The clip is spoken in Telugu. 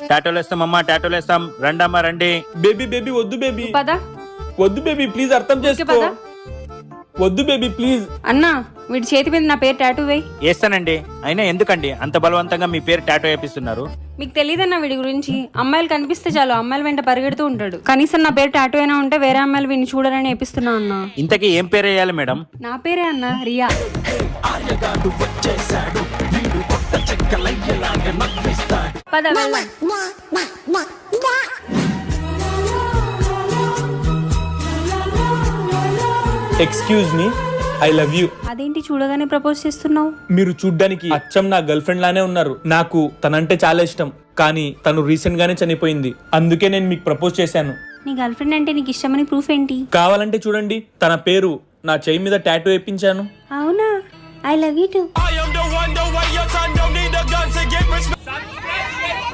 టాటోలు వేస్తామమ్మా, టాటోలు వేస్తాం, రండమ్మా రండి. బేబీ బేబీ వద్దు బేబీ, పద. వద్దు బేబీ ప్లీజ్, అర్థం చేసుకో. పద. వద్దు బేబీ ప్లీజ్. అన్నా వీడి చేతి మీద నా పేరు టాటూ వేయి. వేస్తానండి. అయినా ఎందుకండి అంత బలవంతంగా మీ పేరు టాటో వేపిస్తున్నారు? మీకు తెలియదన్నా వీడి గురించి. అమ్మాయిలు కనిపిస్తే చాలు అమ్మాయిల వెంట పరిగెడుతూ ఉంటాడు. కనీసం నా పేరు టాటూ అయినా ఉంటే వేరే అమ్మాయిలు వీడిని చూడాలని వేపిస్తున్నా అన్నా. ఇంతకీ ఏం పేరు వేయాలి మేడం? నా పేరే అన్నా, రియా. పద వెళ్దాం. Excuse me, I love you. అదేంటి చూడగానే ప్రపోజ్ చేస్తున్నావు? మీరు చూడ్డానికి అచ్చం నా గర్ల్ ఫ్రెండ్ లానే ఉన్నారు. నాకు తనంటే చాలా ఇష్టం, కానీ తను రీసెంట్ గానే చనిపోయింది. అందుకే నేను మీకు ప్రపోజ్ చేశాను. నీ గర్ల్ ఫ్రెండ్ అంటే నీకు ఇష్టమని ప్రూఫ్ ఏంటి? కావాలంటే చూడండి, తన పేరు నా చెయ్యి మీద టాటూ వేయించాను. అవునా? I love you to. I am the one, the way your son don't need a gun to get respect.